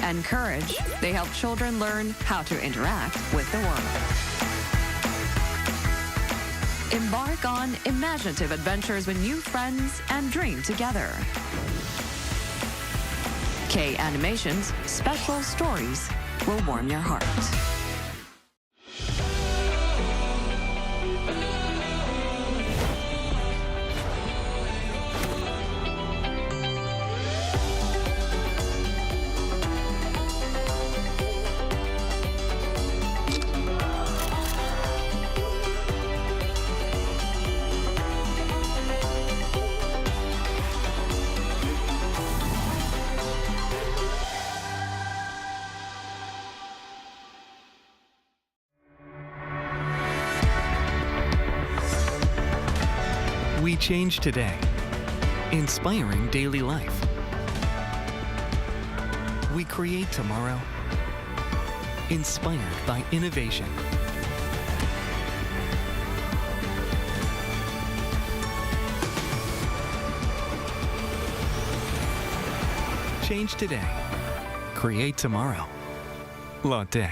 and courage, they help children learn how to interact with the world. Embark on imaginative adventures with new friends and dream together. K Animation's special stories will warm your heart. We change today, inspiring daily life. We create tomorrow, inspired by innovation. Change today, create tomorrow. Lotte.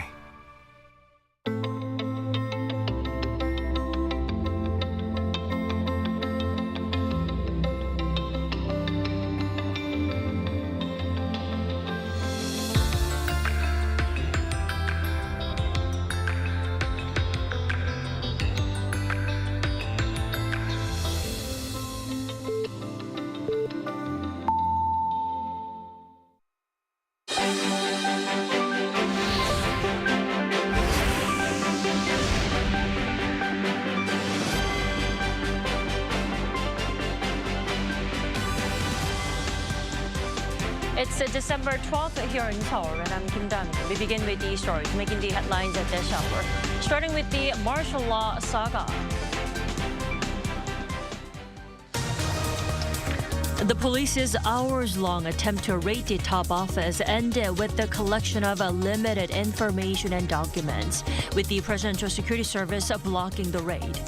It's December 12th here in Seoul, and I'm Kim Dan. We begin with these stories making the headlines at this hour, starting with the martial law saga. The police's hours-long attempt to raid the top office ended with the collection of limited information and documents, with the Presidential Security Service blocking the raid.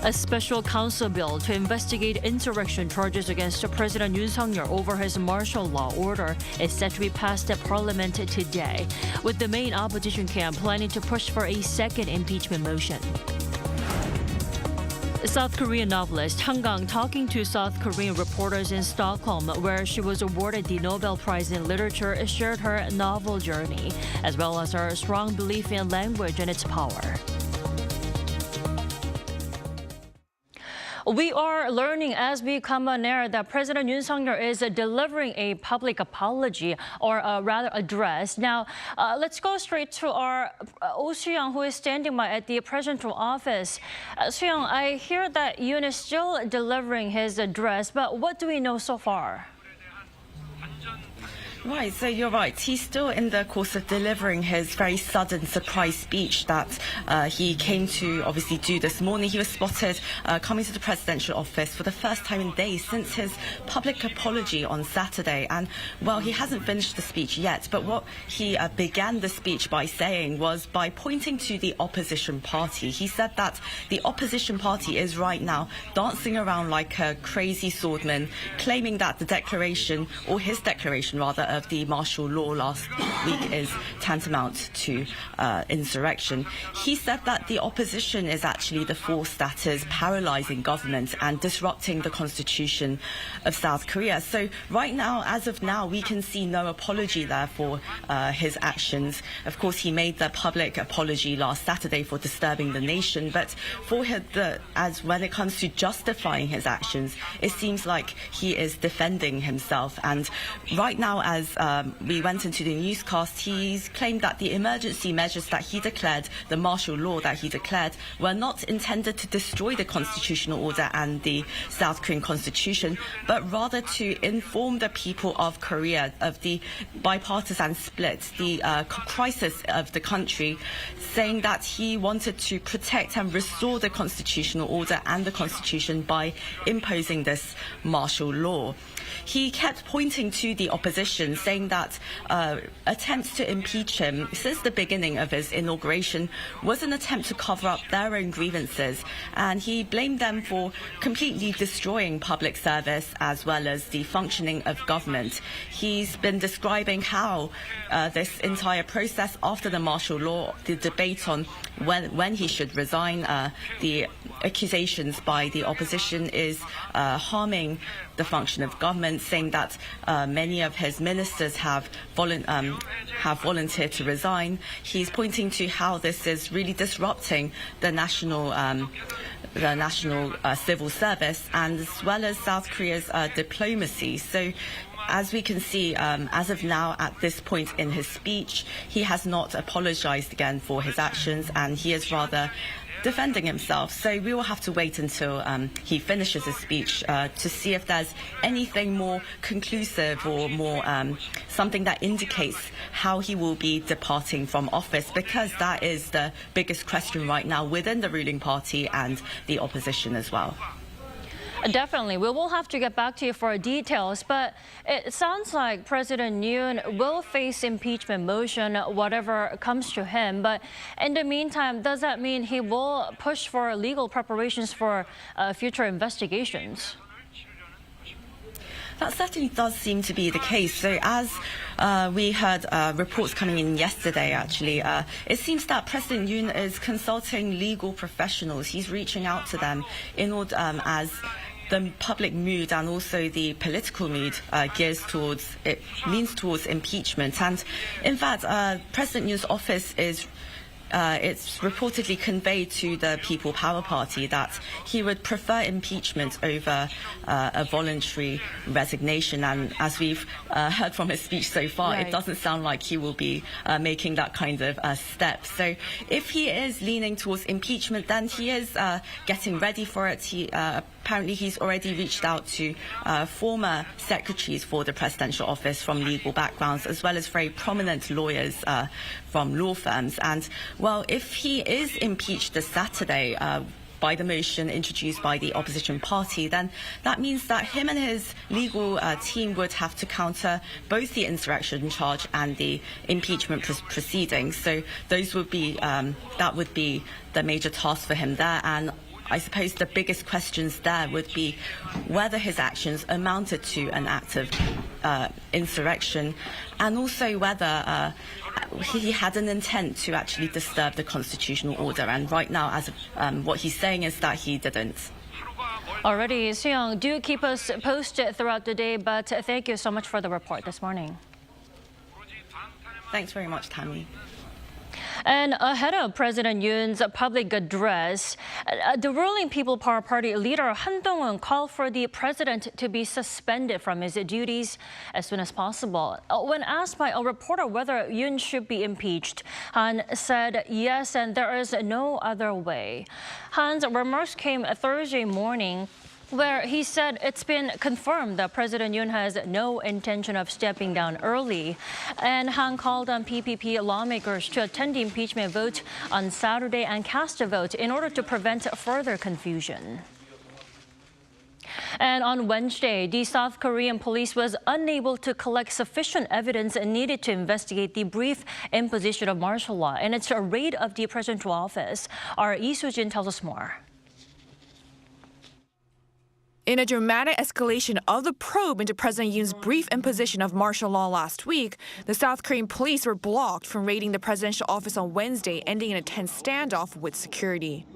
A special counsel bill to investigate insurrection charges against President Yoon over his martial law order is set to be passed at Parliament today, with the main opposition camp planning to push for a second impeachment motion. South Korean novelist Han Kang talking to South Korean reporters in Stockholm, where she was awarded the Nobel Prize in Literature, shared her novel journey, as well as her strong belief in language and its power. We are learning as we come on air that President Yoon is delivering a public apology, or rather address. Now, let's go straight to our Oh Soo-young, who is standing by at the presidential office. Soo-young, I hear that Yoon is still delivering his address, but what do we know so far? Right, so you're right. He's still in the course of delivering his very sudden surprise speech that he came to obviously do this morning. He was spotted coming to the presidential office for the first time in days since his public apology on Saturday. And, well, he hasn't finished the speech yet, but what he began the speech by saying was by pointing to the opposition party. He said that the opposition party is right now dancing around like a crazy swordman, claiming that the declaration, or his declaration rather, of the martial law last week is tantamount to insurrection. He said that the opposition is actually the force that is paralysing government and disrupting the constitution of South Korea. So right now, as of now, we can see no apology there for his actions. Of course, he made the public apology last Saturday for disturbing the nation, but for as when it comes to justifying his actions, it seems like he is defending himself. And right now, as we went into the newscast, he's claimed that the emergency measures that he declared, the martial law that he declared, were not intended to destroy the constitutional order and the South Korean constitution, but rather to inform the people of Korea of the bipartisan split, the crisis of the country, saying that he wanted to protect and restore the constitutional order and the constitution by imposing this martial law. He kept pointing to the opposition opposition, saying that attempts to impeach him since the beginning of his inauguration was an attempt to cover up their own grievances, and he blamed them for completely destroying public service as well as the functioning of government. He's been describing how this entire process after the martial law, the debate on when he should resign, the accusations by the opposition is harming the function of government, saying that many of his ministers have volunteered to resign. He's pointing to how this is really disrupting the national civil service, and as well as South Korea's diplomacy. So, as we can see, as of now, at this point in his speech, he has not apologized again for his actions, and he is rather defending himself. So we will have to wait until he finishes his speech to see if there's anything more conclusive or more something that indicates how he will be departing from office, because that is the biggest question right now within the ruling party and the opposition as well. Definitely. We will have to get back to you for details, but it sounds like President Yoon will face impeachment motion, whatever comes to him. But in the meantime, does that mean he will push for legal preparations for future investigations? That certainly does seem to be the case. So as we heard reports coming in yesterday, actually, it seems that President Yoon is consulting legal professionals. He's reaching out to them in order as the public mood and also the political mood leans towards impeachment. And in fact, President Yoon's office is it's reportedly conveyed to the People Power Party that he would prefer impeachment over a voluntary resignation. And as we've heard from his speech so far, It doesn't sound like he will be making that kind of step. So if he is leaning towards impeachment, then he is getting ready for it. Apparently he's already reached out to former secretaries for the presidential office from legal backgrounds, as well as very prominent lawyers from law firms. And, well, if he is impeached this Saturday by the motion introduced by the opposition party, then that means that him and his legal team would have to counter both the insurrection charge and the impeachment proceedings. So those would be that would be the major task for him there. And I suppose the biggest questions there would be whether his actions amounted to an act of insurrection, and also whether he had an intent to actually disturb the constitutional order. And right now, as what he's saying is that he didn't. Alrighty, Soo-young, do keep us posted throughout the day, but thank you so much for the report this morning. Thanks very much, Tammy. And ahead of President Yoon's public address, the ruling People Power Party leader Han Dong-hoon called for the president to be suspended from his duties as soon as possible. When asked by a reporter whether Yoon should be impeached, Han said yes, and there is no other way. Han's remarks came Thursday morning, where he said it's been confirmed that President Yoon has no intention of stepping down early. And Han called on PPP lawmakers to attend the impeachment vote on Saturday and cast a vote in order to prevent further confusion. And on Wednesday, the South Korean police was unable to collect sufficient evidence needed to investigate the brief imposition of martial law in its raid of the presidential office. Our Lee Soo-jin tells us more. In a dramatic escalation of the probe into President Yoon's brief imposition of martial law last week, the South Korean police were blocked from raiding the presidential office on Wednesday, ending in a tense standoff with security.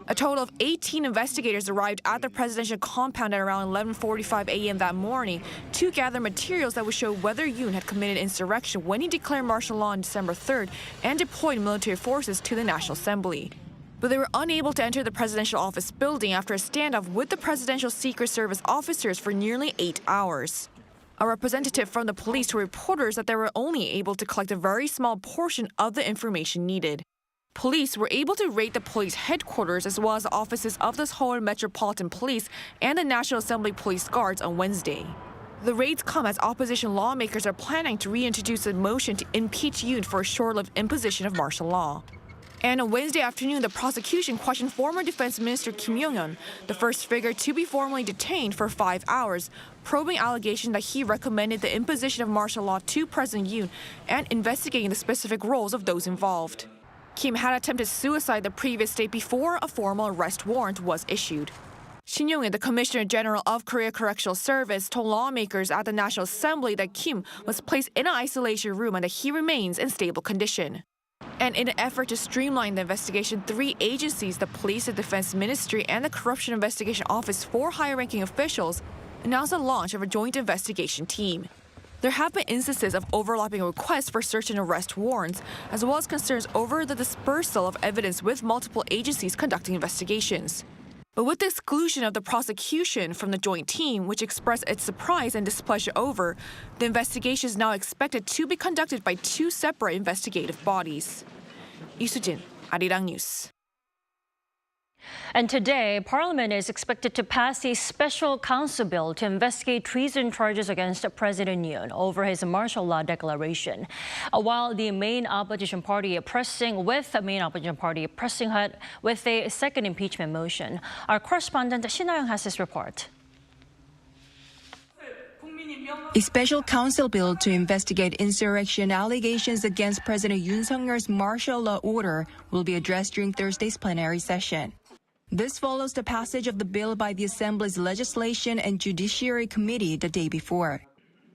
A total of 18 investigators arrived at the presidential compound at around 11:45 a.m. that morning to gather materials that would show whether Yoon had committed insurrection when he declared martial law on December 3rd and deployed military forces to the Nat'l Assembly. But they were unable to enter the presidential office building after a standoff with the presidential Secret Service officers for nearly 8 hours. A representative from the police told reporters that they were only able to collect a very small portion of the information needed. Police were able to raid the police headquarters as well as the offices of the Seoul Metropolitan Police and the National Assembly Police Guards on Wednesday. The raids come as opposition lawmakers are planning to reintroduce a motion to impeach Yoon for a short-lived imposition of martial law. And on Wednesday afternoon, the prosecution questioned former Defense Minister Kim Yoon, the first figure to be formally detained for 5 hours, probing allegations that he recommended the imposition of martial law to President Yoon and investigating the specific roles of those involved. Kim had attempted suicide the previous day before a formal arrest warrant was issued. Shin Yong-in, the Commissioner General of Korea Correctional Service, told lawmakers at the National Assembly that Kim was placed in an isolation room and that he remains in stable condition. And in an effort to streamline the investigation, 3 agencies, the Police, the Defense Ministry, and the Corruption Investigation Office for high-ranking officials, announced the launch of a joint investigation team. There have been instances of overlapping requests for search and arrest warrants, as well as concerns over the dispersal of evidence with multiple agencies conducting investigations. But with the exclusion of the prosecution from the joint team, which expressed its surprise and displeasure over, the investigation is now expected to be conducted by 2 separate investigative bodies. 이수진, Arirang News. And today, Parliament is expected to pass a special counsel bill to investigate treason charges against President Yoon over his martial law declaration. While the main opposition party pressing ahead with a second impeachment motion. Our correspondent Shin Ha-young has this report. A special counsel bill to investigate insurrection allegations against President Yoon Suk-yeol's martial law order will be addressed during Thursday's plenary session. This follows the passage of the bill by the Assembly's Legislation and Judiciary Committee the day before.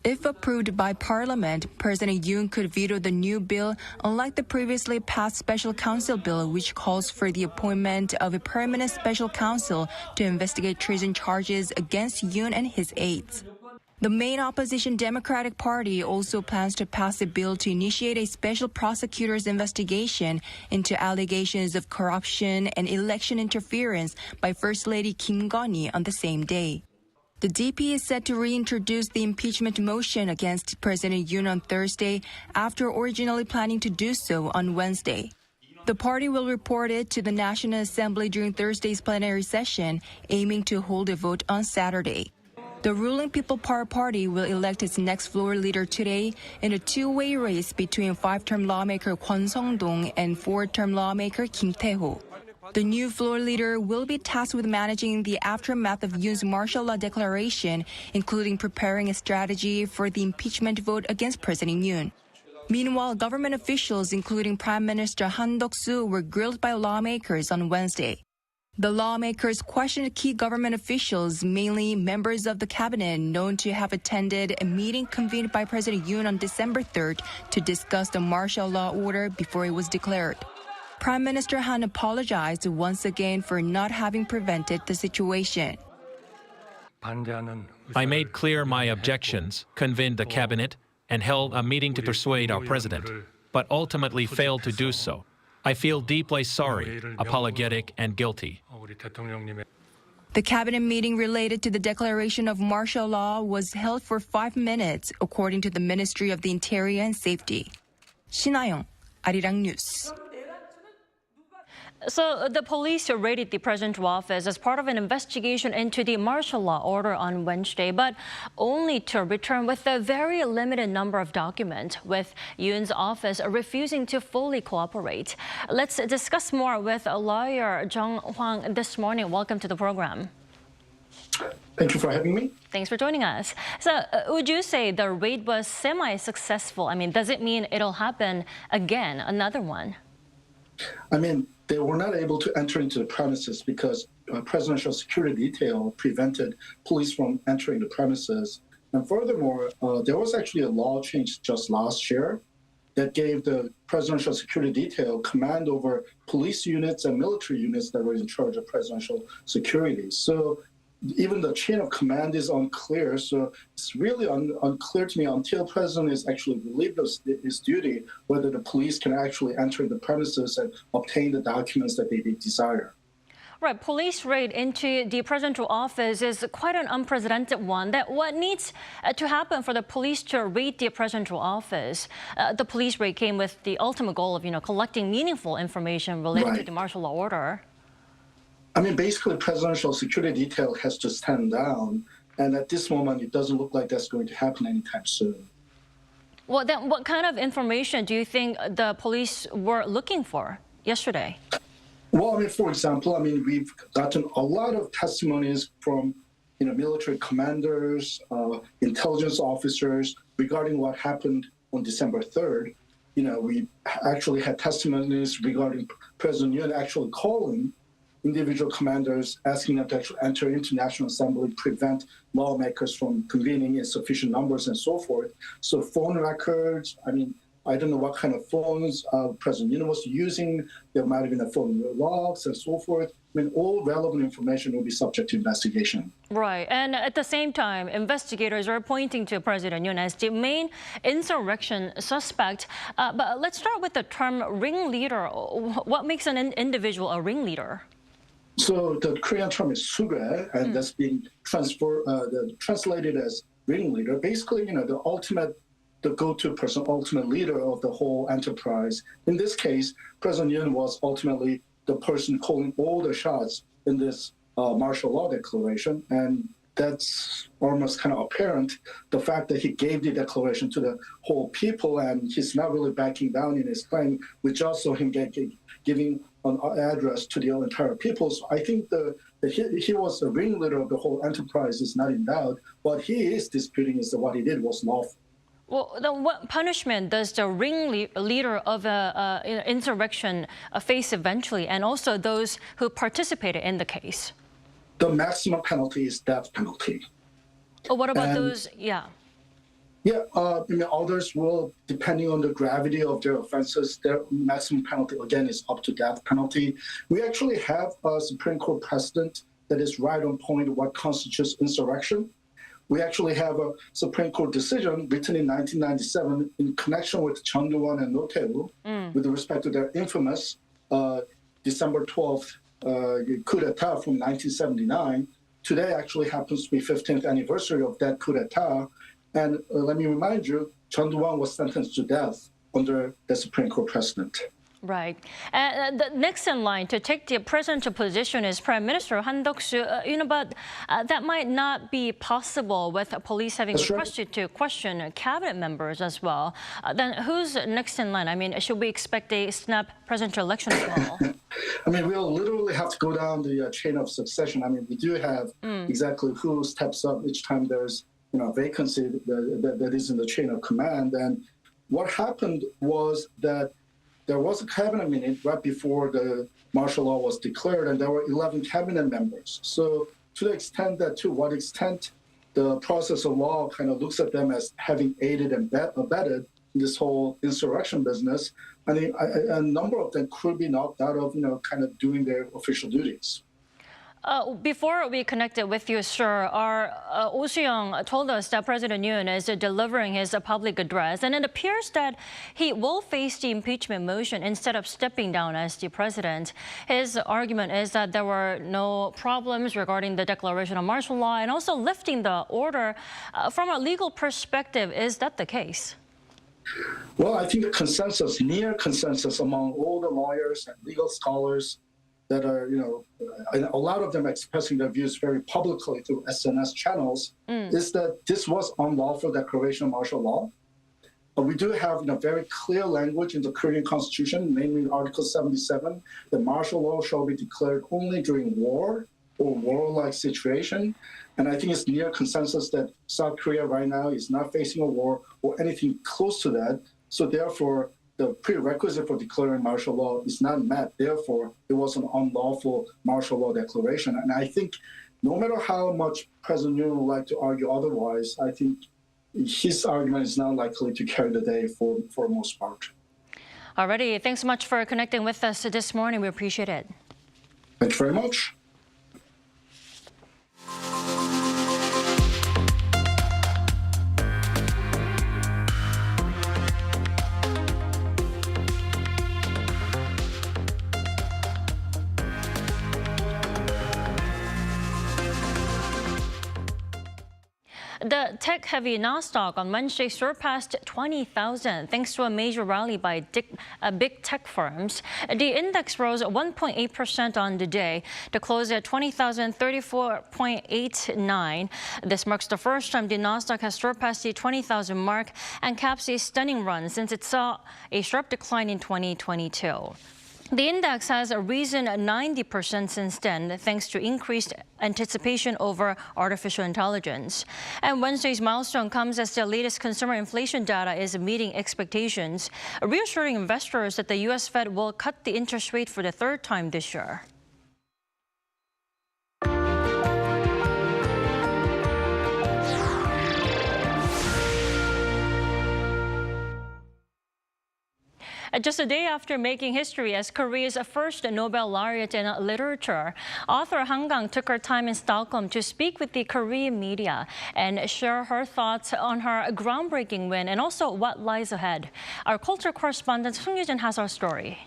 If approved by Parliament, President Yoon could veto the new bill, unlike the previously passed special counsel bill, which calls for the appointment of a permanent special counsel to investigate treason charges against Yoon and his aides. The main opposition Democratic Party also plans to pass a bill to initiate a special prosecutor's investigation into allegations of corruption and election interference by First Lady Kim Gon-hee on the same day. The DP is set to reintroduce the impeachment motion against President Yoon on Thursday after originally planning to do so on Wednesday. The party will report it to the National Assembly during Thursday's plenary session, aiming to hold a vote on Saturday. The ruling People Power Party will elect its next floor leader today in a 2-way race between 5-term lawmaker Kwon Sung-dong and 4-term lawmaker Kim Tae-ho. The new floor leader will be tasked with managing the aftermath of Yoon's martial law declaration, including preparing a strategy for the impeachment vote against President Yoon. Meanwhile, government officials, including Prime Minister Han Dong-hoon, were grilled by lawmakers on Wednesday. The lawmakers questioned key government officials, mainly members of the cabinet known to have attended a meeting convened by President Yoon on December 3rd to discuss the martial law order before it was declared. Prime Minister Han apologized once again for not having prevented the situation. I made clear my objections, convened the cabinet, and held a meeting to persuade our president, but ultimately failed to do so. I feel deeply sorry, apologetic, and guilty. The cabinet meeting related to the declaration of martial law was held for 5 minutes, according to the Ministry of the Interior and Safety. Shin Ha-young, Arirang News. So the police raided the presidential office as part of an investigation into the martial law order on Wednesday, but only to return with a very limited number of documents, with Yoon's office refusing to fully cooperate. Let's discuss more with lawyer Jung Hwang this morning. Welcome to the program. Thank you for having me. Thanks for joining us. So would you say the raid was semi-successful? I mean, does it mean it'll happen again, another one? I mean, they were not able to enter into the premises because presidential security detail prevented police from entering the premises. And furthermore, there was actually a law change just last year that gave the presidential security detail command over police units and military units that were in charge of presidential security. So even the chain of command is unclear. So it's really unclear to me until the president is actually relieved of his duty, whether the police can actually enter the premises and obtain the documents that they desire. Right, police raid into the presidential office is quite an unprecedented one. What needs to happen for the police to raid the presidential office? The police raid came with the ultimate goal of, collecting meaningful information related to the martial law order. I mean, basically, presidential security detail has to stand down. And at this moment, it doesn't look like that's going to happen anytime soon. Well, then what kind of information do you think the police were looking for yesterday? Well, for example, we've gotten a lot of testimonies from military commanders, intelligence officers regarding what happened on December 3rd. We actually had testimonies regarding President Yoon actually calling individual commanders, asking them to actually enter into National Assembly, prevent lawmakers from convening in sufficient numbers and so forth. So phone records, I don't know what kind of phones President Yoon was using. There might have been a phone logs and so forth. All relevant information will be subject to investigation. Right. And at the same time, investigators are pointing to President Yoon as the main insurrection suspect. But let's start with the term ringleader. What makes an individual a ringleader? So the Korean term is suge, and that's being translated as ringleader. Basically, the go-to person, ultimate leader of the whole enterprise. In this case, President Yoon was ultimately the person calling all the shots in this martial law declaration, and that's almost kind of apparent, the fact that he gave the declaration to the whole people, and he's not really backing down in his claim, which also him giving an address to the entire people. So I think that he was the ringleader of the whole enterprise is not in doubt. What he is disputing is that what he did was lawful. Well, then what punishment does the ringleader of an insurrection face eventually, and also those who participated in the case? The maximum penalty is death penalty. Oh, what about those? Yeah. Yeah, others will, depending on the gravity of their offenses, their maximum penalty, again, is up to death penalty. We actually have a Supreme Court precedent that is right on point what constitutes insurrection. We actually have a Supreme Court decision written in 1997 in connection with Han Dong-hoon and Nat'l with respect to their infamous December 12th coup d'etat from 1979. Today actually happens to be 15th anniversary of that coup d'etat. And let me remind you, Han Dong-hoon was sentenced to death under the Supreme Court precedent. Right. The next in line to take the presidential position is Prime Minister Han Dong-hoon, but that might not be possible with police having requested to question cabinet members as well. Then who's next in line? Should we expect a snap presidential election as well? We'll literally have to go down the chain of succession. We do have exactly who steps up each time there's vacancy that is in the chain of command. And what happened was that there was a cabinet meeting right before the martial law was declared, and there were 11 cabinet members. So to the extent that to what extent the process of law kind of looks at them as having aided and abetted this whole insurrection business, a number of them could be knocked out of, kind of doing their official duties. Before we connected with you, sir, our Oh Soo-young told us that President Yoon is delivering his public address, and it appears that he will face the impeachment motion instead of stepping down as the president. His argument is that there were no problems regarding the declaration of martial law and also lifting the order. From a legal perspective, is that the case? Well, I think the consensus, near consensus among all the lawyers and legal scholars that are, a lot of them expressing their views very publicly through SNS channels, is that this was unlawful declaration of martial law. We do have very clear language in the Korean Constitution, namely Article 77, that martial law shall be declared only during war or war-like situation. And I think it's near consensus that South Korea right now is not facing a war or anything close to that. So therefore, the prerequisite for declaring martial law is not met. Therefore, it was an unlawful martial law declaration. And I think no matter how much President Yoon would like to argue otherwise, I think his argument is not likely to carry the day for the most part. Alrighty, thanks so much for connecting with us this morning. We appreciate it. Thank you very much. The tech-heavy Nasdaq on Wednesday surpassed 20,000 thanks to a major rally by big tech firms. The index rose 1.8% on the day to close at 20,034.89. This marks the first time the Nasdaq has surpassed the 20,000 mark and caps a stunning run since it saw a sharp decline in 2022. The index has risen 90% since then, thanks to increased anticipation over artificial intelligence. And Wednesday's milestone comes as the latest consumer inflation data is meeting expectations, reassuring investors that the U.S. Fed will cut the interest rate for the third time this year. Just a day after making history as Korea's first Nobel laureate in literature, author Han Kang took her time in Stockholm to speak with the Korean media and share her thoughts on her groundbreaking win and also what lies ahead. Our culture correspondent Sung Yujin has our story.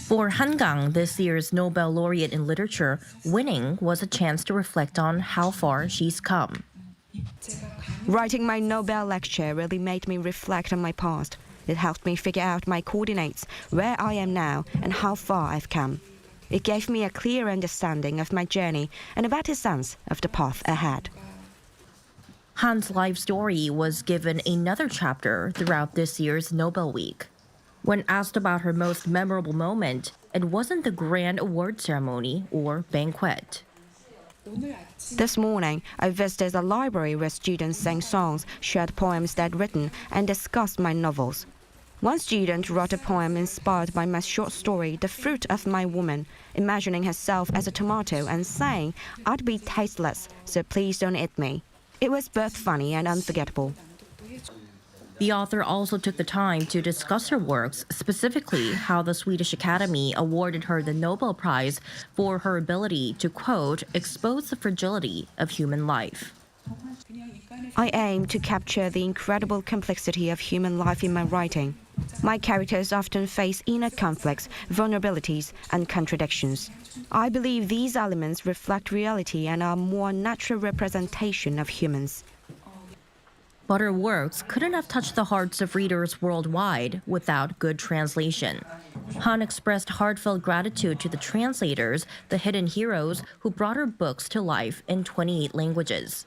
For Han Kang, this year's Nobel laureate in literature, winning was a chance to reflect on how far she's come. Writing my Nobel lecture really made me reflect on my past. It helped me figure out my coordinates, where I am now, and how far I've come. It gave me a clear understanding of my journey and a better sense of the path ahead. Han's life story was given another chapter throughout this year's Nobel Week. When asked about her most memorable moment, it wasn't the grand award ceremony or banquet. This morning, I visited a library where students sang songs, shared poems they'd written, and discussed my novels. One student wrote a poem inspired by my short story, The Fruit of My Woman, imagining herself as a tomato and saying, "I'd be tasteless, so please don't eat me." It was both funny and unforgettable. The author also took the time to discuss her works, specifically how the Swedish Academy awarded her the Nobel Prize for her ability to, quote, expose the fragility of human life. I aim to capture the incredible complexity of human life in my writing. My characters often face inner conflicts, vulnerabilities, and contradictions. I believe these elements reflect reality and are a more natural representation of humans. But her works couldn't have touched the hearts of readers worldwide without good translation. Han expressed heartfelt gratitude to the translators, the hidden heroes who brought her books to life in 28 languages.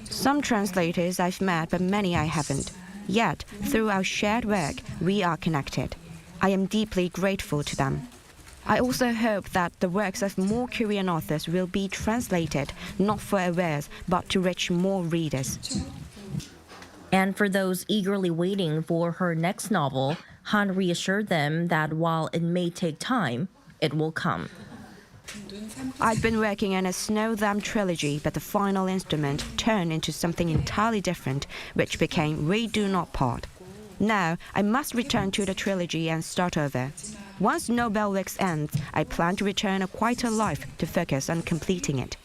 Some translators I've met, but many I haven't. Yet, through our shared work, we are connected. I am deeply grateful to them. I also hope that the works of more Korean authors will be translated, not for awares, but to reach more readers. And for those eagerly waiting for her next novel, Han reassured them that while it may take time, it will come. I'd been working on a Snow Them trilogy, but the final instrument turned into something entirely different, which became We Do Not Part. Now, I must return to the trilogy and start over. Once Nobel Week ends, I plan to return a quieter life to focus on completing it.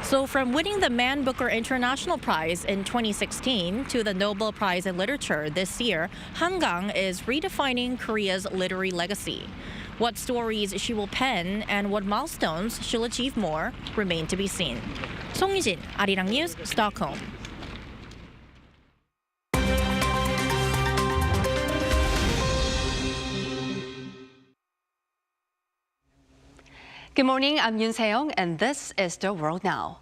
So from winning the Man Booker International Prize in 2016 to the Nobel Prize in Literature this year, Han Kang is redefining Korea's literary legacy. What stories she will pen and what milestones she'll achieve more remain to be seen. Song Yujin, Arirang News, Stockholm. Good morning, I'm Yoon Se-young, and this is The World Now.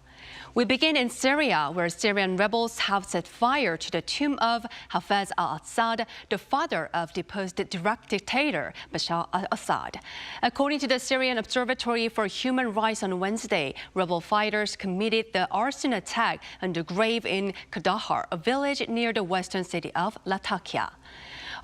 We begin in Syria, where Syrian rebels have set fire to the tomb of Hafez al-Assad, the father of deposed direct dictator Bashar al-Assad. According to the Syrian Observatory for Human Rights on Wednesday, rebel fighters committed the arson attack on the grave in Kandahar, a village near the western city of Latakia.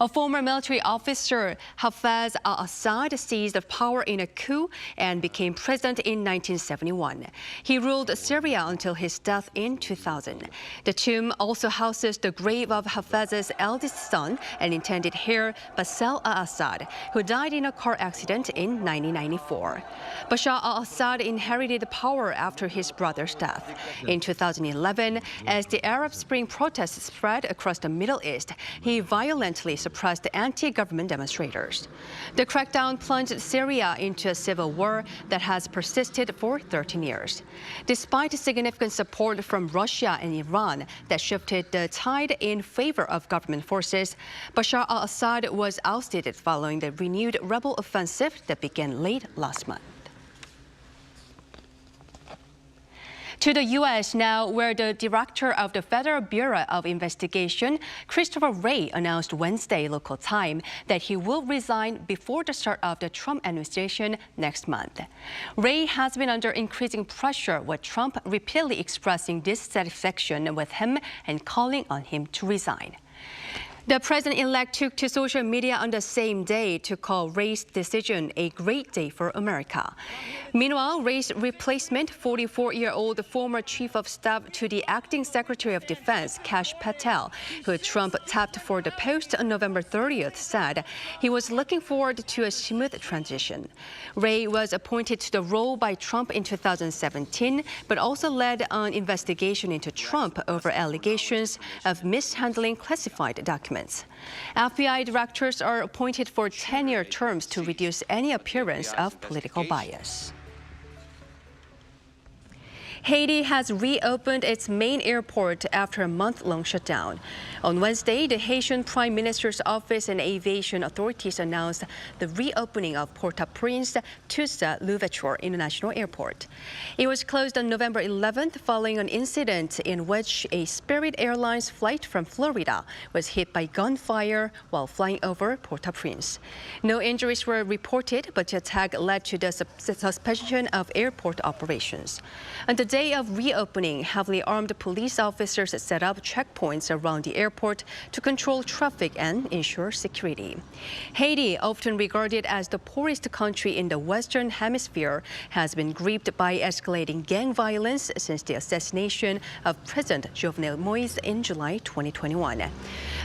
A former military officer, Hafez al-Assad, seized power in a coup and became president in 1971. He ruled Syria until his death in 2000. The tomb also houses the grave of Hafez's eldest son and intended heir, Bashar al-Assad, who died in a car accident in 1994. Bashar al-Assad inherited power after his brother's death. In 2011, as the Arab Spring protests spread across the Middle East, he violently suppressed anti-government demonstrators. The crackdown plunged Syria into a civil war that has persisted for 13 years. Despite significant support from Russia and Iran that shifted the tide in favor of government forces, Bashar al-Assad was ousted following the renewed rebel offensive that began late last month. To the U.S. now, where the director of the Federal Bureau of Investigation, Christopher Wray, announced Wednesday local time that he will resign before the start of the Trump administration next month. Wray has been under increasing pressure, with Trump repeatedly expressing dissatisfaction with him and calling on him to resign. The president-elect took to social media on the same day to call Wray's decision a great day for America. Meanwhile, Wray's replacement, 44-year-old former chief of staff to the acting Secretary of Defense, Kash Patel, who Trump tapped for the post on November 30th, said he was looking forward to a smooth transition. Wray was appointed to the role by Trump in 2017, but also led an investigation into Trump over allegations of mishandling classified documents. FBI directors are appointed for 10-year terms to reduce any appearance of political bias. Haiti has reopened its main airport after a month-long shutdown. On Wednesday, the Haitian Prime Minister's office and aviation authorities announced the reopening of Port-au-Prince Toussaint Louverture International Airport. It was closed on November 11th following an incident in which a Spirit Airlines flight from Florida was hit by gunfire while flying over Port-au-Prince. No injuries were reported, but the attack led to the suspension of airport operations. On the day of reopening, heavily armed police officers set up checkpoints around the airport to control traffic and ensure security. Haiti, often regarded as the poorest country in the Western Hemisphere, has been gripped by escalating gang violence since the assassination of President Jovenel Moïse in July 2021.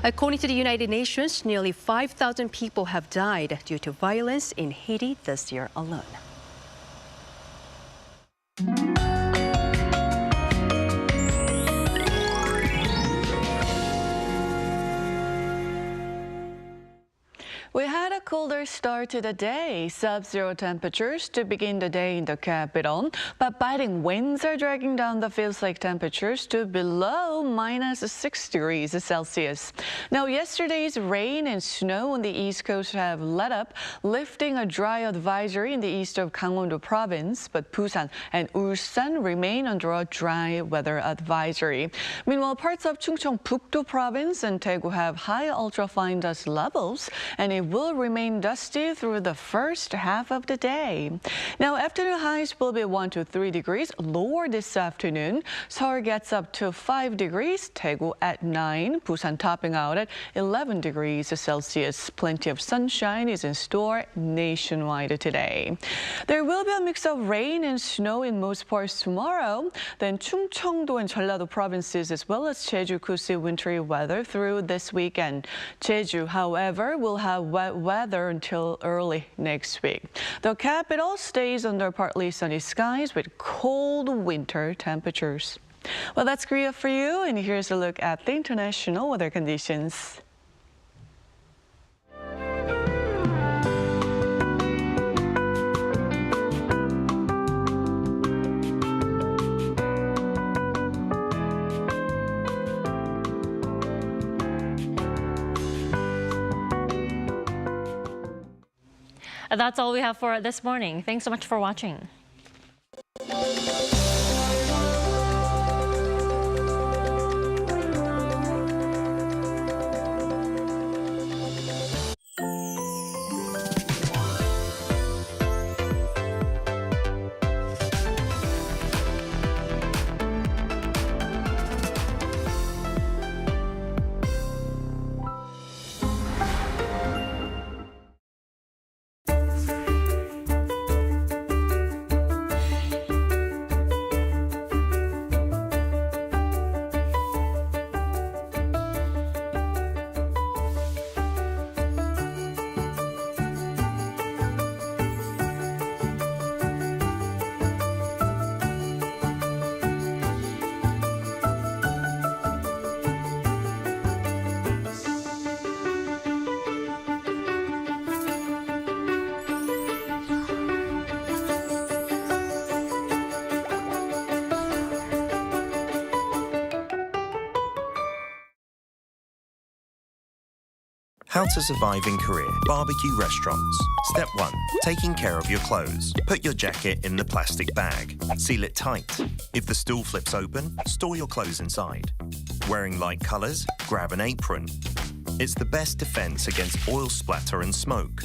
According to the United Nations, nearly 5,000 people have died due to violence in Haiti this year alone. We had a cooler start to the day, sub-zero temperatures to begin the day in the capital, but biting winds are dragging down the feels-like temperatures to below -6 degrees Celsius. Now, yesterday's rain and snow on the East Coast have let up, lifting a dry advisory in the east of Gangwon-do province, but Busan and Ulsan remain under a dry weather advisory. Meanwhile, parts of Chungcheong-pukto province and Daegu have high ultrafine dust levels, and it will remain dusty through the first half of the day. Now, afternoon highs will be 1 to 3 degrees lower this afternoon. Seoul gets up to 5 degrees, Daegu at 9, Busan topping out at 11 degrees Celsius. Plenty of sunshine is in store nationwide today. There will be a mix of rain and snow in most parts tomorrow. Then Chungcheongdo and Jeollado provinces, as well as Jeju, could see wintry weather through this weekend. Jeju, however, will have wet weather until early next week. The capital stays under partly sunny skies with cold winter temperatures. Well, that's Korea for you, and here's a look at the international weather conditions. That's all we have for this morning. Thanks so much for watching. How to survive in Korea. Barbecue restaurants. Step 1. Taking care of your clothes. Put your jacket in the plastic bag. Seal it tight. If the stool flips open, store your clothes inside. Wearing light colors? Grab an apron. It's the best defense against oil splatter and smoke.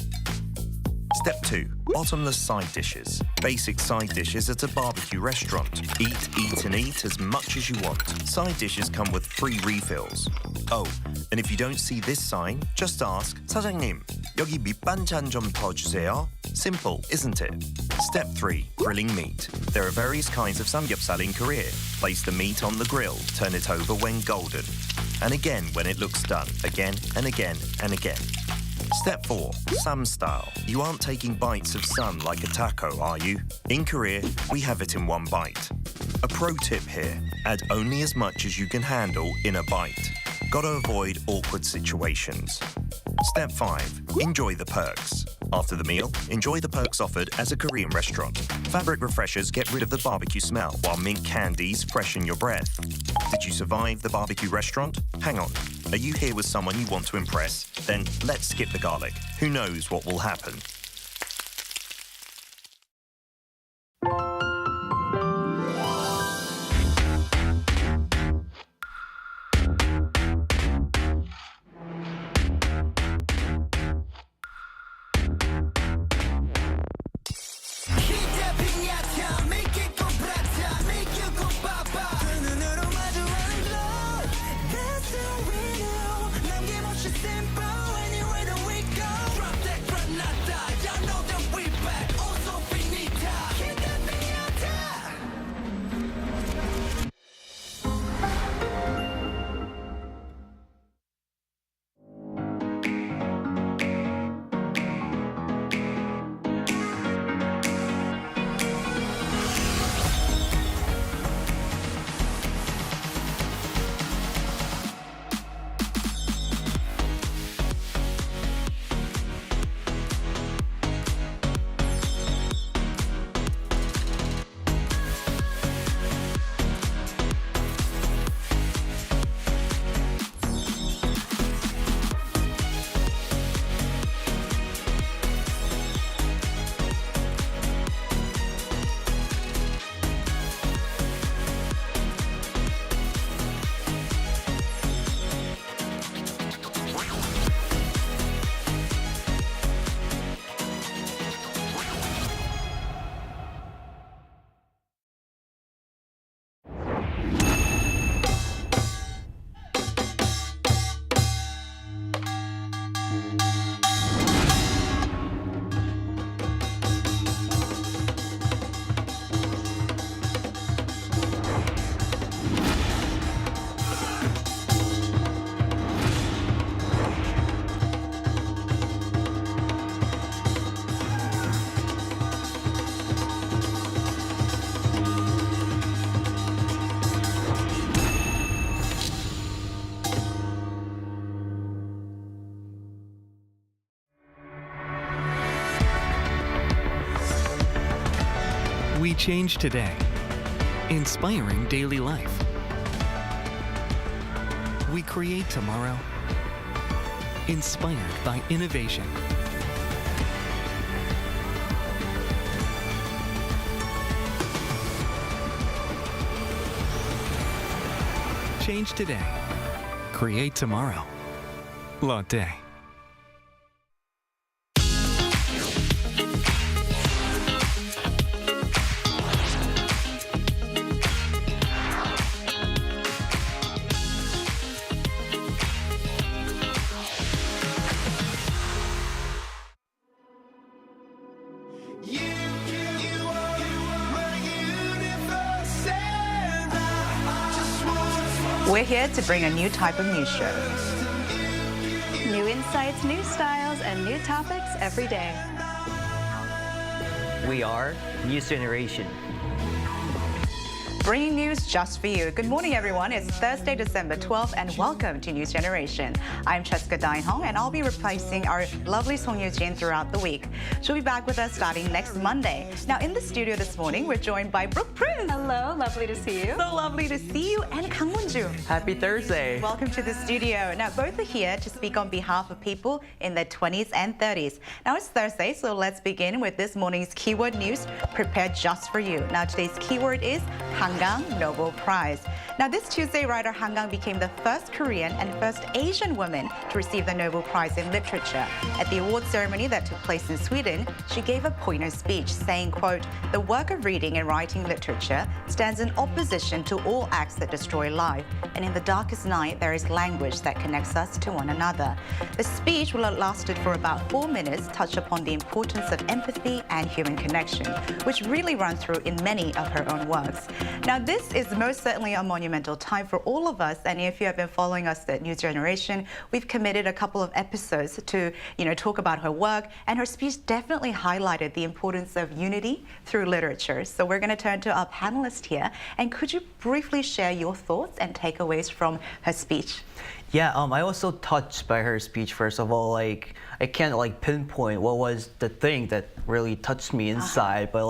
Step 2. Bottomless side dishes. Basic side dishes at a barbecue restaurant. Eat, and eat as much as you want. Side dishes come with free refills. Oh, and if you don't see this sign, just ask, 사장님, 여기 밑반찬 좀 더 주세요. Simple, isn't it? Step 3. Grilling meat. There are various kinds of samgyeopsal in Korea. Place the meat on the grill. Turn it over when golden. And again when it looks done. Again and again and again. Step 4. Sam style. You aren't taking bites of sam like a taco, are you? In Korea, we have it in one bite. A pro tip here. Add only as much as you can handle in a bite. Gotta avoid awkward situations. Step 5. Enjoy the perks. After the meal, enjoy the perks offered as a Korean restaurant. Fabric refreshers get rid of the barbecue smell, while mint candies freshen your breath. Did you survive the barbecue restaurant? Hang on. Are you here with someone you want to impress? Then let's skip the garlic. Who knows what will happen? We change today, inspiring daily life. We create tomorrow, inspired by innovation. Change today, create tomorrow. Lotte. We're here to bring a new type of news show. New insights, new styles, and new topics every day. We are News Generation. bringing news just for you. Good morning, everyone. It's Thursday, December 12th, and welcome to News Generation. I'm Cheska Dain-hong, and I'll be replacing our lovely Song Yoo-jin throughout the week. She'll be back with us starting next Monday. Now, in the studio this morning, we're joined by Brooke Prince. Hello, lovely to see you. So lovely to see you, and Kang Won-ju. Happy Thursday. Welcome to the studio. Now, both are here to speak on behalf of people in their 20s and 30s. Now, it's Thursday, so let's begin with this morning's keyword news prepared just for you. Now, today's keyword is Han Kang Nobel Prize. Now, this Tuesday, writer Han Kang became the first Korean and first Asian woman to receive the Nobel Prize in Literature. At the award ceremony that took place in Sweden, she gave a poignant speech saying, quote, "The work of reading and writing literature stands in opposition to all acts that destroy life. And in the darkest night, there is language that connects us to one another." The speech will have lasted for about 4 minutes, touched upon the importance of empathy and human connection, which really runs through in many of her own works. Now, this is most certainly a monumental time for all of us, and if you have been following us at News Generation, we've committed a couple of episodes to, talk about her work, and her speech definitely highlighted the importance of unity through literature. So we're going to turn to our panelist here, and could you briefly share your thoughts and takeaways from her speech? Yeah, I was so touched by her speech. First of all, I can't pinpoint what was the thing that really touched me inside, but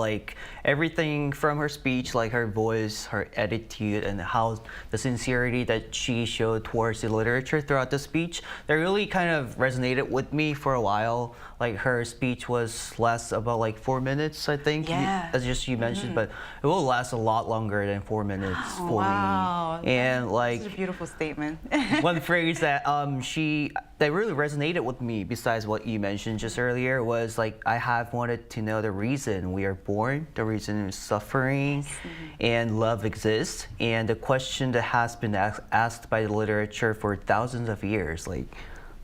everything from her speech, her voice, her attitude, and how the sincerity that she showed towards the literature throughout the speech, that really kind of resonated with me for a while. Her speech was last about 4 minutes, I think, as just you mentioned, but it will last a lot longer than 4 minutes for me. And That's a beautiful statement. one phrase that that really resonated with me, besides what you mentioned just earlier, was I have wanted to know the reason we are born, the reason suffering and love exists, and the question that has been asked by the literature for thousands of years.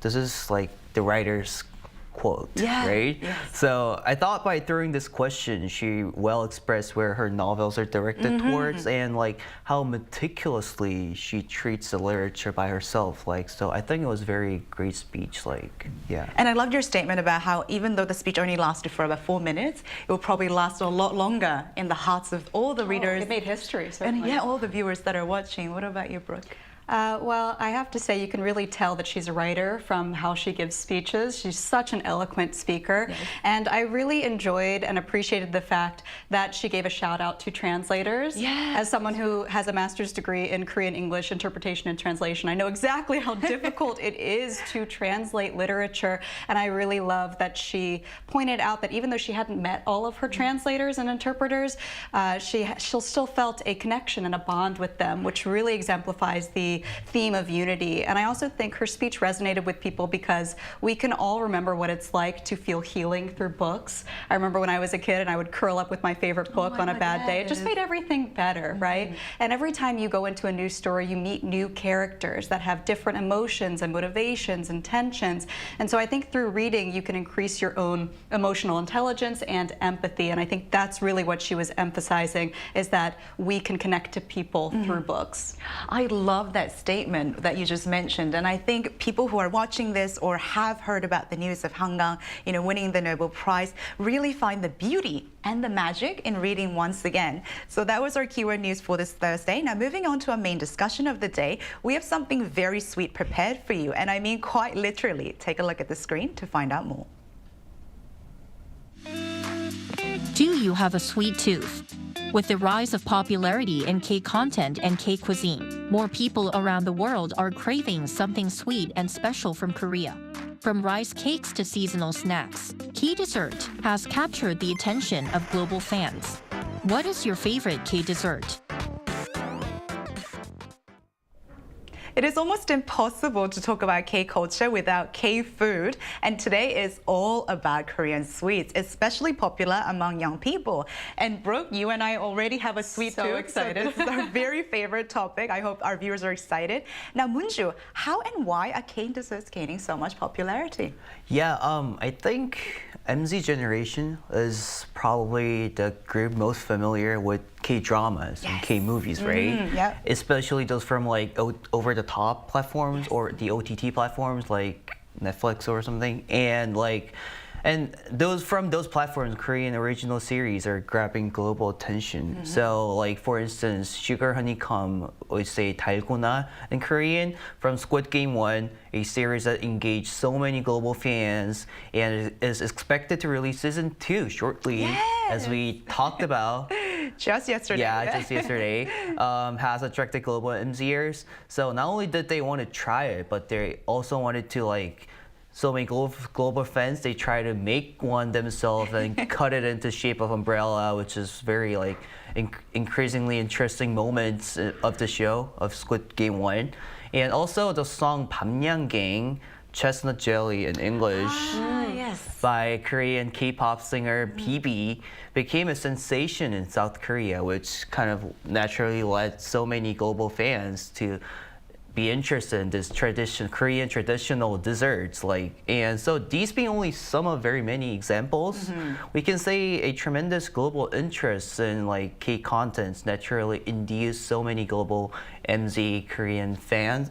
This is the writer's quote, right? Yes. So I thought by throwing this question, she well expressed where her novels are directed towards, and how meticulously she treats the literature by herself. So I think it was a very great speech. And I loved your statement about how even though the speech only lasted for about 4 minutes, it will probably last a lot longer in the hearts of all the readers. It made history, certainly. And all the viewers that are watching. What about you, Brooke? Well, I have to say you can really tell that she's a writer from how she gives speeches. She's such an eloquent speaker. Yes. And I really enjoyed and appreciated the fact that she gave a shout out to translators. Yes. As someone who has a master's degree in Korean English interpretation and translation, I know exactly how difficult it is to translate literature. And I really love that she pointed out that even though she hadn't met all of her translators and interpreters, she still felt a connection and a bond with them, which really exemplifies the theme of unity. And I also think her speech resonated with people because we can all remember what it's like to feel healing through books. I remember when I was a kid and I would curl up with my favorite book on a bad day. It just made everything better, right? And every time you go into a new story, you meet new characters that have different emotions and motivations and tensions. And so I think through reading, you can increase your own emotional intelligence and empathy. And I think that's really what she was emphasizing, is that we can connect to people through books. I love that statement that you just mentioned, and I think people who are watching this or have heard about the news of Han Kang, winning the Nobel Prize, really find the beauty and the magic in reading once again. So that was our keyword news for this Thursday. Now, moving on to our main discussion of the day, we have something very sweet prepared for you, and I mean quite literally. Take a look at the screen to find out more. Do you have a sweet tooth? With the rise of popularity in K-content and K-cuisine, more people around the world are craving something sweet and special from Korea. From rice cakes to seasonal snacks, K-dessert has captured the attention of global fans. What is your favorite K-dessert? It is almost impossible to talk about K-culture without K-food, and today is all about Korean sweets, especially popular among young people. And Brooke, you and I already have a sweet tooth. So excited. This is our very favorite topic. I hope our viewers are excited. Now, Moonju, how and why are K-desserts gaining so much popularity? Yeah, I think MZ generation is probably the group most familiar with K-dramas and K-movies, right? Yeah. Especially those from over-the-top platforms or the OTT platforms like Netflix or something. And And from those platforms, Korean original series are grabbing global attention. So, like for instance, Sugar Honeycomb, we say 달고나 in Korean, from Squid Game 1, a series that engaged so many global fans, and is expected to release season 2 shortly, as we talked about. Just yesterday. Yeah, just yesterday. Has attracted global MZers. So not only did they want to try it, but they also wanted to so many global fans, they try to make one themselves and cut it into shape of umbrella, which is very increasingly interesting moments of the show, of Squid Game 1. And also the song 밤양갱, Chestnut Jelly in English, by Korean K-pop singer BB, became a sensation in South Korea, which kind of naturally led so many global fans to be interested in this Korean traditional desserts. And so these being only some of very many examples, we can say a tremendous global interest in K-contents naturally induced so many global MZ Korean fans,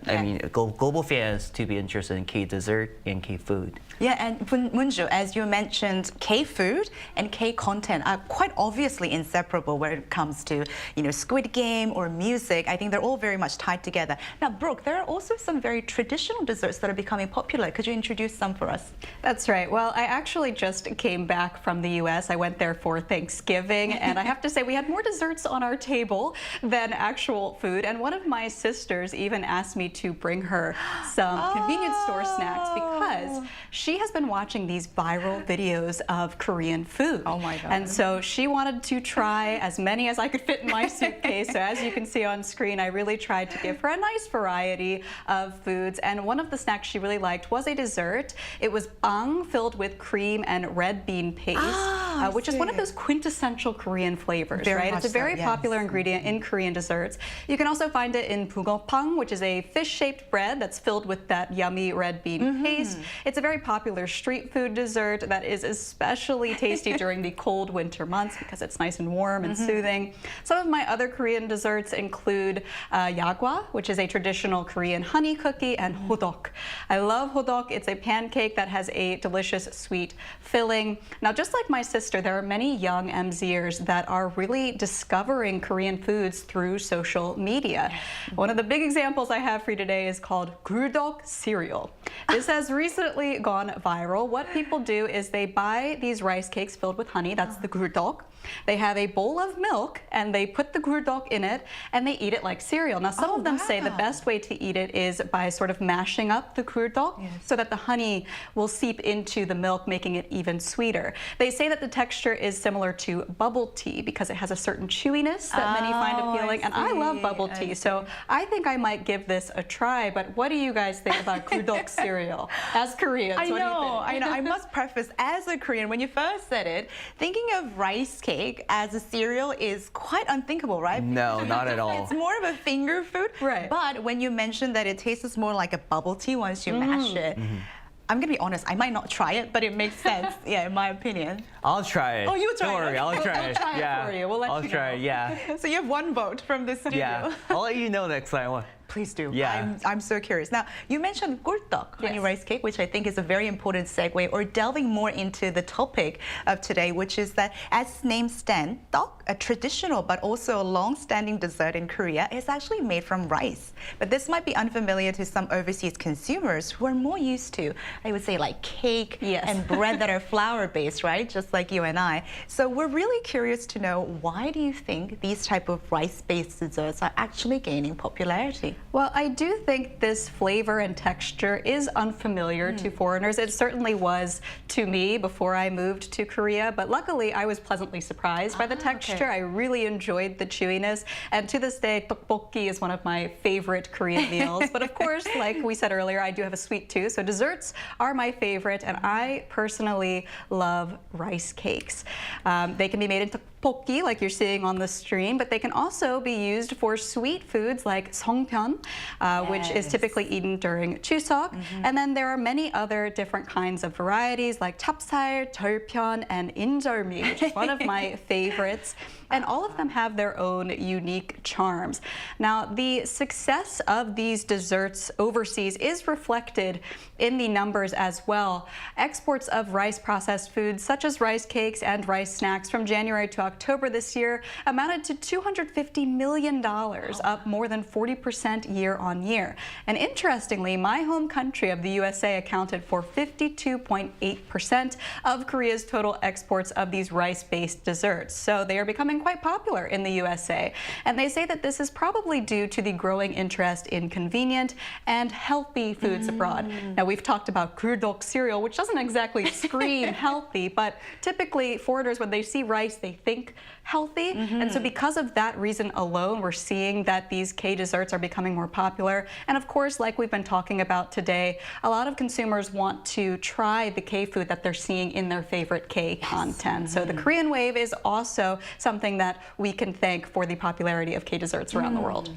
global fans to be interested in K-dessert and K-food. Yeah, and Munju, as you mentioned, K-food and K-content are quite obviously inseparable when it comes to, Squid Game or music. I think they're all very much tied together. Now, Brooke, there are also some very traditional desserts that are becoming popular. Could you introduce some for us? That's right. Well, I actually just came back from the U.S. I went there for Thanksgiving, and I have to say we had more desserts on our table than actual food. And one of my sisters even asked me to bring her some convenience store snacks because she has been watching these viral videos of Korean food. Oh my God. And so she wanted to try as many as I could fit in my suitcase. So as you can see on screen, I really tried to give her a nice variety of foods. And one of the snacks she really liked was a dessert. It was bang filled with cream and red bean paste, which is one of those quintessential Korean flavors, right? It's a very popular ingredient in Korean desserts. You can also find it in bulgompang, which is a fish-shaped bread that's filled with that yummy red bean paste. It's a very popular street food dessert that is especially tasty during the cold winter months because it's nice and warm and soothing. Some of my other Korean desserts include yagwa, which is a traditional Korean honey cookie, and hodok. I love hodok. It's a pancake that has a delicious sweet filling. Now, just like my sister, there are many young MZers that are really discovering Korean foods through social media. One of the big examples I have for you today is called gurdok cereal. This has recently gone viral. What people do is they buy these rice cakes filled with honey. That's the gurdok. They have a bowl of milk and they put the gurdok in it and they eat it like cereal. Now, some of them say the best way to eat it is by sort of mashing up the gurdok so that the honey will seep into the milk, making it even sweeter. They say that the texture is similar to bubble tea because it has a certain chewiness that many find appealing. And I love bubble tea, so I think I might give this a try. But what do you guys think about gurdok cereal as Koreans? I know. I must preface, as a Korean, when you first said it, thinking of rice cake as a cereal is quite unthinkable, right? No, not at all. It's more of a finger food. Right. But when you mentioned that it tastes more like a bubble tea once you mash it, I'm going to be honest, I might not try it, but it makes sense, in my opinion. I'll try it. Oh, you try it? Don't worry, I'll try it. I'll try it for you. We'll let you know. I'll try it, yeah. So you have one vote from the studio. Yeah, I'll let you know next time. Please do. Yeah. I'm so curious. Now, you mentioned gurdok, honey rice cake, which I think is a very important segue, or delving more into the topic of today, which is that, as name stands, tok, a traditional but also a long-standing dessert in Korea, is actually made from rice. But this might be unfamiliar to some overseas consumers who are more used to, I would say, like cake and bread that are flour-based, right? Just like you and I. So we're really curious to know, why do you think these type of rice-based desserts are actually gaining popularity? Well, I do think this flavor and texture is unfamiliar to foreigners. It certainly was to me before I moved to Korea, but luckily I was pleasantly surprised by the texture. I really enjoyed the chewiness, and to this day, tteokbokki is one of my favorite Korean meals. But of course, like we said earlier, I do have a sweet tooth, so desserts are my favorite, and I personally love rice cakes. They can be made into tteokbokki, like you're seeing on the screen, but they can also be used for sweet foods like seongpyeon, which is typically eaten during Chuseok. And then there are many other different kinds of varieties like chapsal, jeolpyeon, and injeolmi, which is one of my favorites. and all of them have their own unique charms. Now, the success of these desserts overseas is reflected in the numbers as well. Exports of rice processed foods such as rice cakes and rice snacks from January to October this year amounted to $250 million, up more than 40% year on year. And interestingly, my home country of the USA accounted for 52.8% of Korea's total exports of these rice-based desserts. So they are becoming quite popular in the USA. And they say that this is probably due to the growing interest in convenient and healthy foods abroad. Now, we've talked about gurdok cereal, which doesn't exactly scream healthy, but typically foreigners, when they see rice, they think healthy. And so because of that reason alone, we're seeing that these K desserts are becoming more popular. And of course, like we've been talking about today, a lot of consumers want to try the K food that they're seeing in their favorite K content. So the Korean wave is also something that we can thank for the popularity of K desserts around the world.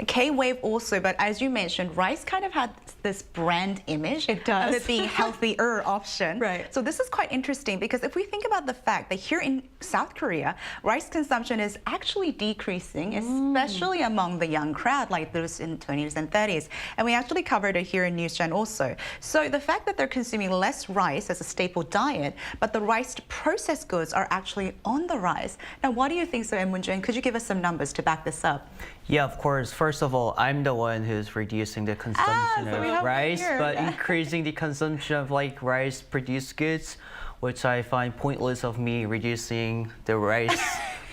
K wave also, but as you mentioned, rice kind of had this brand image of it being healthier option. Right. So this is quite interesting because if we think about the fact that here in South Korea, rice consumption is actually decreasing, especially among the young crowd, like those in 20s and 30s. And we actually covered it here in News Gen also. So the fact that they're consuming less rice as a staple diet, but the rice processed goods are actually on the rise. Now, what do you think, Sir Moon-jun? Could you give us some numbers to back this up? Yeah, of course. First of all, I'm the one who's reducing the consumption of rice, but increasing the consumption of like rice-produced goods, which I find pointless of me reducing the rice.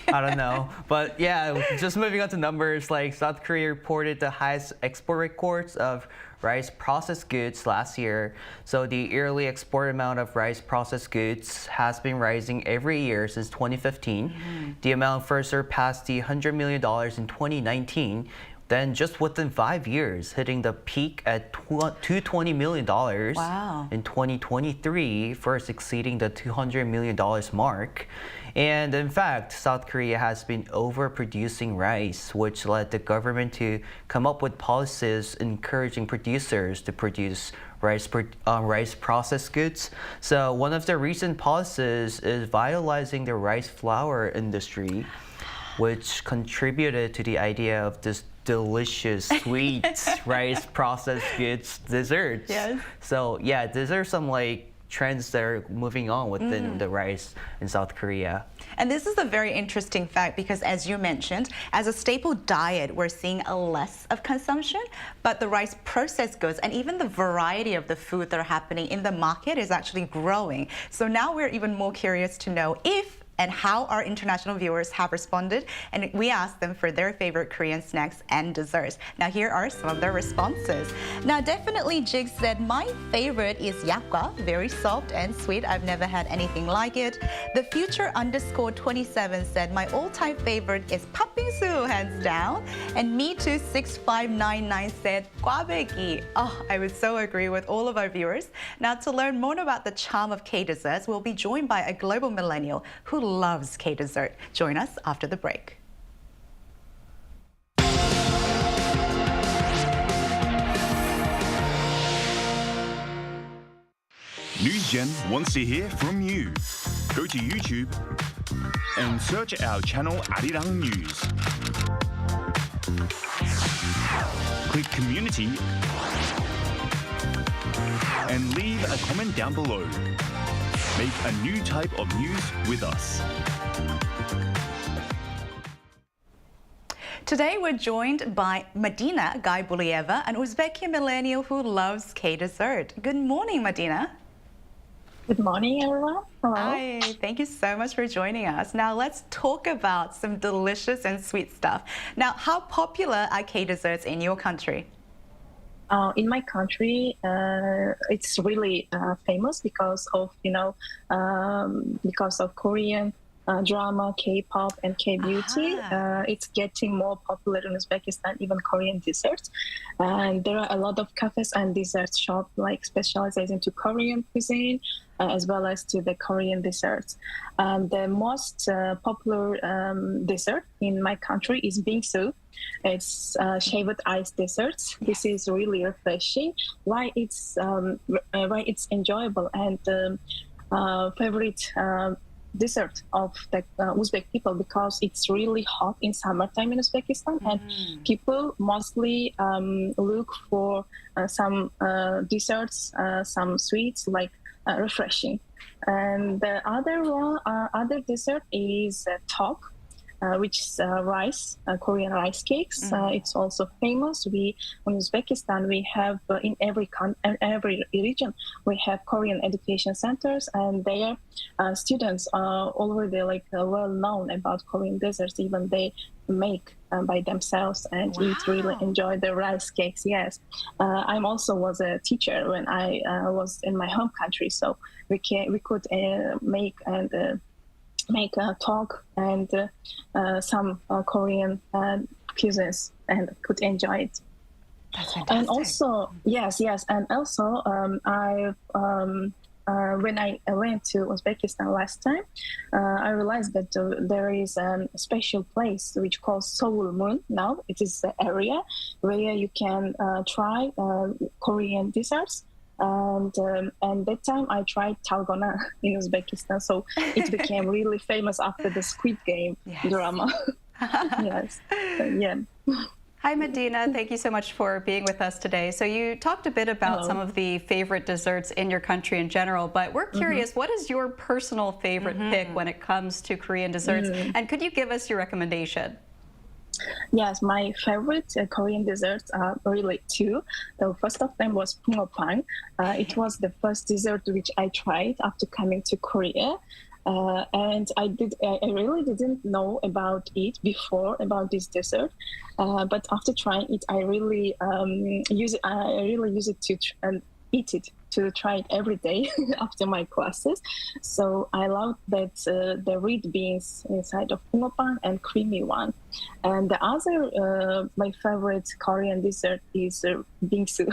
I don't know. But yeah, just moving on to numbers, like South Korea reported the highest export records of rice processed goods last year. So the yearly export amount of rice processed goods has been rising every year since 2015. The amount first surpassed the $100 million in 2019. Then just within 5 years, hitting the peak at $220 million in 2023, first exceeding the $200 million mark. And in fact, South Korea has been overproducing rice, which led the government to come up with policies encouraging producers to produce rice processed goods. So one of the recent policies is vitalizing the rice flour industry, which contributed to the idea of this delicious, sweet rice processed goods desserts. Yes. So yeah, these are some like trends that are moving on within the rice in South Korea. And this is a very interesting fact because, as you mentioned, as a staple diet, we're seeing a less of consumption, but the rice processed goods and even the variety of the food that are happening in the market is actually growing. So now we're even more curious to know if and how our international viewers have responded, and we asked them for their favorite Korean snacks and desserts. Now here are some of their responses. Now definitely Jig said, my favorite is yakgwa, very soft and sweet. I've never had anything like it. The Future _27 said, my all-time favorite is 팥빙수, hands down. And Me Too 6599 said, 꽈배기. Oh, I would so agree with all of our viewers. Now to learn more about the charm of K desserts, we'll be joined by a global millennial who loves K dessert. Join us after the break. NewsGen wants to hear from you. Go to YouTube and search our channel Arirang News. Click Community and leave a comment down below. Make a new type of news with us. Today we're joined by Madina Gaibuliyeva, an Uzbeki millennial who loves K dessert. Good morning, Madina. Good morning, everyone. Hello. Hi, thank you so much for joining us. Now let's talk about some delicious and sweet stuff. Now, how popular are K desserts in your country? In my country, it's really famous because of Korean drama, K-pop, and K-beauty. It's getting more popular in Uzbekistan, even Korean desserts. And there are a lot of cafes and dessert shops like specializing into Korean cuisine, as well as to the Korean desserts. The most popular dessert in my country is bingsu. It's shaved ice desserts. This is really refreshing. Why it's enjoyable and favorite dessert of the Uzbek people because it's really hot in summertime in Uzbekistan, and people mostly look for some desserts, some sweets like refreshing. And the other dessert is tok, which is rice, Korean rice cakes. It's also famous. In Uzbekistan, we have in every region, we have Korean education centers, and their students are already well known about Korean desserts. Even they make by themselves and really enjoy the rice cakes. Yes, I'm also was a teacher when I was in my home country, so we could make a talk and some Korean cuisines and could enjoy it. That's fantastic. And also, yes, and also when I went to Uzbekistan last time, I realized that there is a special place which called Seoul Moon. Now it is the area where you can try Korean desserts. And that time I tried talgona in Uzbekistan, so it became really famous after the Squid Game drama. Yes, yeah. Hi, Medina. Thank you so much for being with us today. So you talked a bit about some of the favorite desserts in your country in general, but we're curious, what is your personal favorite pick when it comes to Korean desserts? And could you give us your recommendation? Yes, my favorite Korean desserts are really two. The first of them was 붕어빵. It was the first dessert which I tried after coming to Korea. And I really didn't know about it before, about this dessert. But after trying it, I really use it to eat it, to try it every day after my classes. So I love that the red beans inside of 붕어빵 and creamy one. And the other, my favorite Korean dessert is bingsu.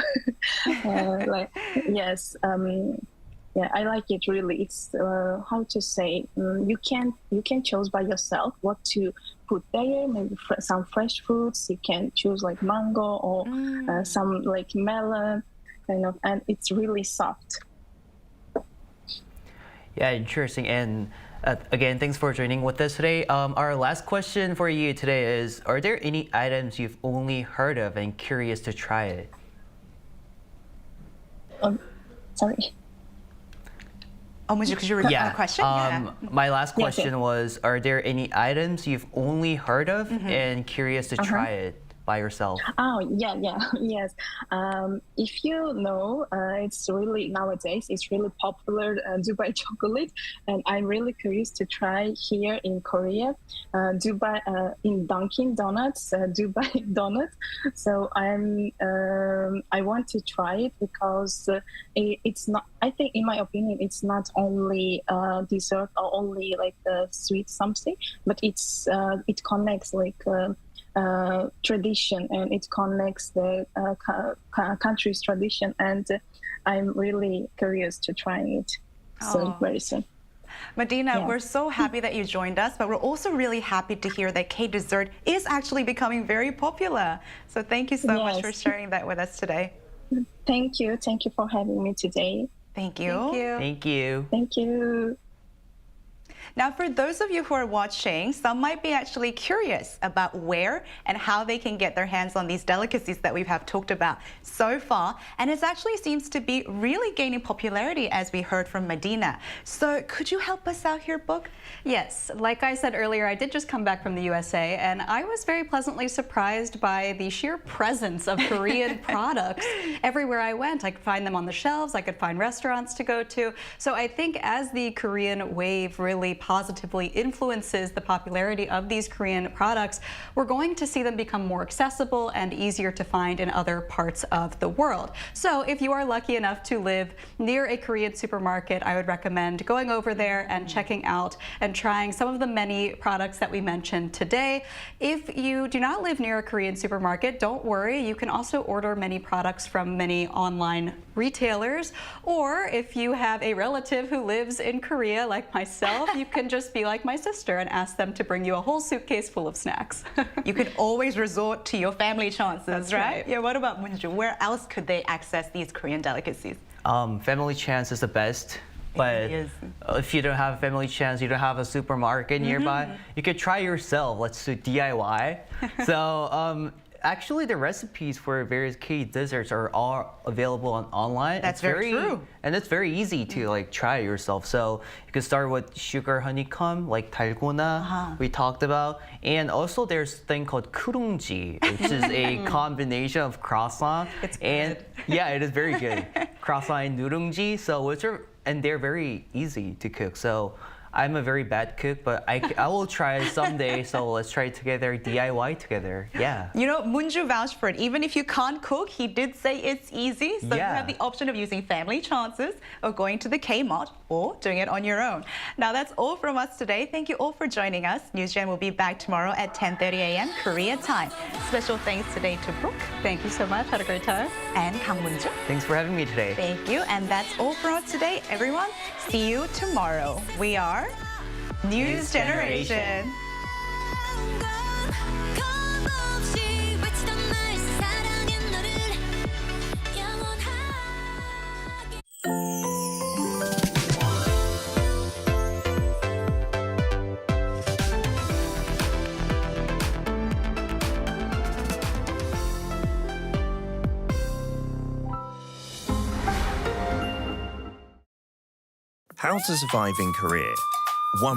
Yeah, I like it really. It's how to say, you can choose by yourself what to put there. Maybe some fresh fruits. You can choose like mango or some like melon, kind of, and it's really soft. Yeah, interesting. And again, thanks for joining with us today. Our last question for you today is: are there any items you've only heard of and curious to try it? Sorry. Oh, could you repeat the question? My last question was, are there any items you've only heard of and curious to try it by yourself? Oh, yes. If you know, it's really, nowadays, it's really popular Dubai chocolate. And I'm really curious to try here in Korea, Dubai, in Dunkin' Donuts, Dubai Donut. So I want to try it because it's not, I think in my opinion, it's not only dessert or only like sweet something, but it connects like tradition, and it connects the country's tradition, and I'm really curious to try it very soon. Medina, we're so happy that you joined us, but we're also really happy to hear that K-dessert is actually becoming very popular. So thank you so much for sharing that with us today. Thank you for having me today. Thank you. Thank you. Thank you. Now, for those of you who are watching, some might be actually curious about where and how they can get their hands on these delicacies that we have talked about so far. And it actually seems to be really gaining popularity, as we heard from Medina. So could you help us out here, Book? Yes, like I said earlier, I did just come back from the USA, and I was very pleasantly surprised by the sheer presence of Korean products. Everywhere I went, I could find them on the shelves, I could find restaurants to go to. So I think as the Korean wave really positively influences the popularity of these Korean products, we're going to see them become more accessible and easier to find in other parts of the world. So if you are lucky enough to live near a Korean supermarket, I would recommend going over there and checking out and trying some of the many products that we mentioned today. If you do not live near a Korean supermarket, don't worry. You can also order many products from many online retailers, or if you have a relative who lives in Korea like myself, you can just be like my sister and ask them to bring you a whole suitcase full of snacks. You can always resort to your family chances. That's right. Yeah, what about Munju? Where else could they access these Korean delicacies? Family chance is the best. But if you don't have a family chance, you don't have a supermarket nearby, you could try yourself. Let's do DIY. So actually, the recipes for various K desserts are all available online. That's very true. And it's very easy to like try it yourself. So you can start with sugar honeycomb, like 달고나 we talked about. And also there's a thing called kurungji, which is a combination of croissant. It's and good. yeah, it is very good. Croissant and nurungji. So and they're very easy to cook. So I'm a very bad cook, but I will try someday. So let's try it together, DIY together. Yeah. You know, Munju vouched for it. Even if you can't cook, he did say it's easy. So you have the option of using family chances or going to the Kmart or doing it on your own. Now that's all from us today. Thank you all for joining us. NewsGen will be back tomorrow at 10:30 a.m. Korea time. Special thanks today to Brooke. Thank you so much. Had a great time. And Kang Munju. Thanks for having me today. Thank you. And that's all from us today, everyone. See you tomorrow. We are News Generation. How to survive in Korea. One